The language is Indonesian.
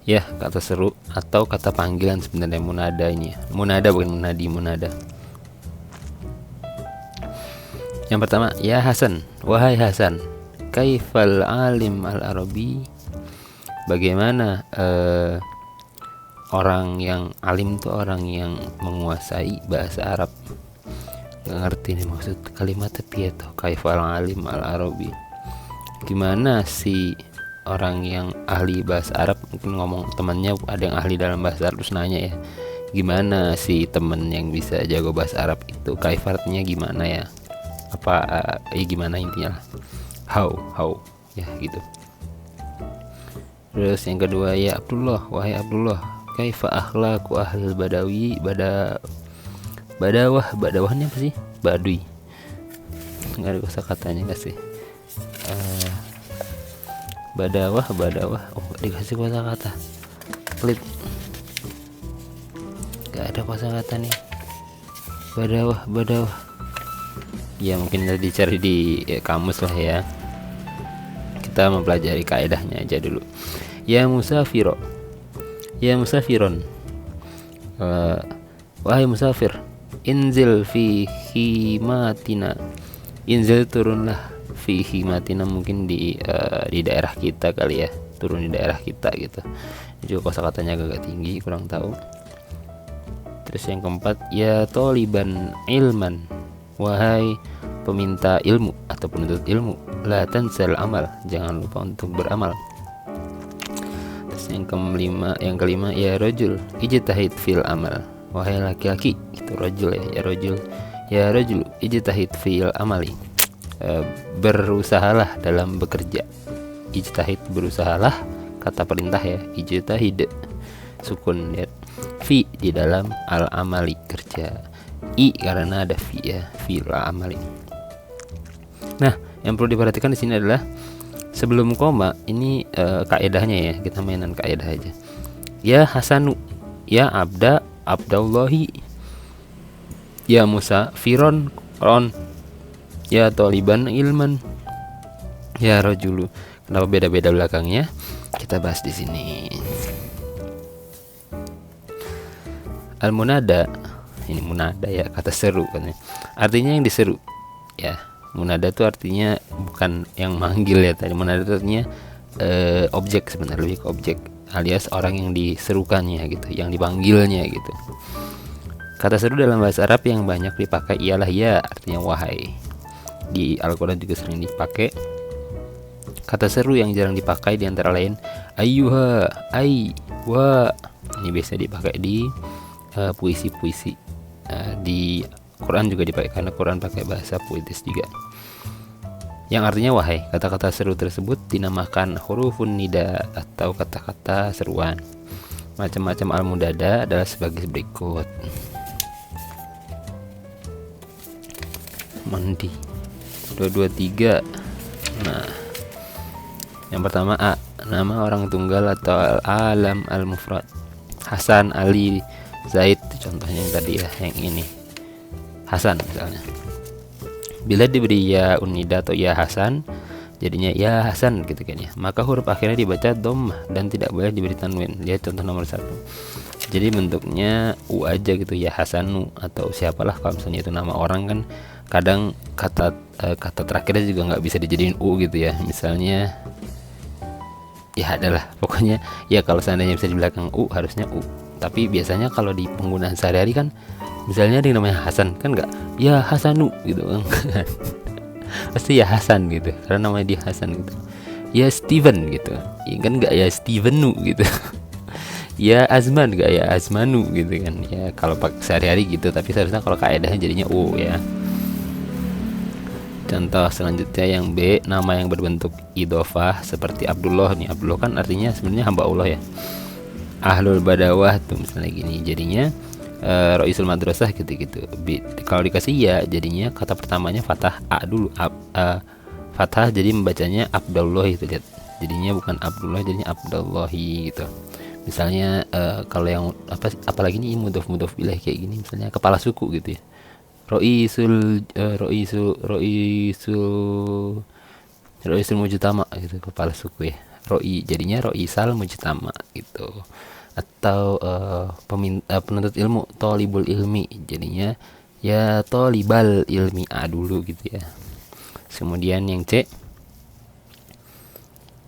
Ya, kata seru atau kata panggilan sebenarnya munada ini. Munada bukan munadi, munada. Yang pertama, ya Hasan, wahai Hasan. Kaifal alim al-arabi? Bagaimana orang yang alim itu orang yang menguasai bahasa Arab. Gak ngerti nih maksud kalimat tapi itu kaifal alim al-arabi. Gimana si orang yang ahli bahasa Arab, mungkin ngomong temannya ada yang ahli dalam bahasa Arab terus nanya ya, gimana si temen yang bisa jago bahasa Arab itu, kaifarnya gimana ya, apa gimana intinya lah, how ya gitu. Terus yang kedua, ya Abdullah, wahai Abdullah, kaifa akhlaqu ahlul badawi, badawahnya apa sih, badui, nggak ada kosa katanya nggak sih, badawah oh dikasih kosa kata pelit, nggak ada kosa kata nih, badawah ya mungkin dicari di kamus lah ya, kita mempelajari kaedahnya aja dulu. Ya musafiro, ya musafiron, wahai musafir, inzil fi himatina, inzil turunlah, fi himatina mungkin di daerah kita kali ya, turun di daerah kita gitu. Ini juga kosakatanya agak tinggi, kurang tahu. Terus yang keempat, ya toliban ilman, wahai peminta ilmu atau penuntut ilmu, la tansal amal, jangan lupa untuk beramal. Terus yang kelima, ya rajul ijtahid fil amal, wahai laki-laki, itu rajul ya rajul, ya rajul ijtahid fil amali, berusahalah dalam bekerja. Ijtahid berusahalah, kata perintah ya, ijtahid sukun ya, fi di dalam al amali kerja, i karena ada fi ya, fil amali. Nah, yang perlu diperhatikan di sini adalah sebelum koma ini kaedahnya ya, kita mainan kaedah aja. Ya Hasanu, ya Abdallahi, ya Musa Firon ron, ya toliban ilman, ya rojulu. Kenapa beda-beda belakangnya? Kita bahas di sini. Al-munada, ini munada ya, kata seru kan. Artinya yang diseru. Ya, munada itu artinya bukan yang manggil ya tadi. Munada itu artinya objek, sebenarnya lebih ke objek, alias orang yang diserukannya gitu, yang dipanggilnya gitu. Kata seru dalam bahasa Arab yang banyak dipakai ialah ya, artinya wahai. Di Al-Quran juga sering dipakai. Kata seru yang jarang dipakai di antara lain ayyuha, ai, wa. Ini biasa dipakai di puisi-puisi. Di Quran juga dipakai karena Quran pakai bahasa puitis juga. Yang artinya wahai. Kata-kata seru tersebut dinamakan hurufun nida atau kata-kata seruan. Macam-macam al-mudada adalah sebagai berikut. Mandi 223. Nah, yang pertama a, nama orang tunggal atau al-alam al-mufrad. Hasan, Ali, Zaid, contohnya yang tadi ya, yang ini Hasan misalnya. Bila diberi ya unida atau ya Hasan, jadinya ya Hasan gitu kan ya, maka huruf akhirnya dibaca dhammah dan tidak boleh diberi tanwin. Lihat contoh nomor 1. Jadi bentuknya u aja gitu, ya Hasanu atau siapalah. Kalau misalnya itu nama orang kan kadang kata terakhirnya juga nggak bisa dijadiin u gitu ya. Misalnya ya adalah pokoknya ya, kalau seandainya bisa di belakang u harusnya u. Tapi biasanya kalau di penggunaan sehari-hari kan, misalnya ada yang namanya Hasan kan nggak ya Hasanu gitu kan. Pasti ya Hasan gitu karena namanya dia Hasan gitu. Ya Steven gitu ya kan, nggak ya Stevenu gitu. Ya Azman nggak ya Azmanu gitu kan ya, kalau pakai sehari-hari gitu. Tapi seharusnya kalau kaedahnya jadinya u ya. Contoh selanjutnya yang B, nama yang berbentuk idhofah seperti Abdullah nih. Abdullah kan artinya sebenarnya hamba Allah ya. Ahlul badawah tuh misalnya gini, jadinya Roisul madrasah gitu-gitu. Kalau dikasih ya jadinya kata pertamanya fathah a dulu, fathah, jadi membacanya Abdullah itu, lihat. Jadinya bukan Abdullah, jadinya Abdullahi gitu. Misalnya kalau yang apalagi ini mudhof ilaih kayak gini, misalnya kepala suku gitu ya. Roisul mujtama gitu, kepala suku ya. roi, jadinya roisal mujtama gitu. Atau penuntut ilmu, tolibul ilmi, jadinya ya tolibal ilmi A dulu gitu ya. Kemudian yang C,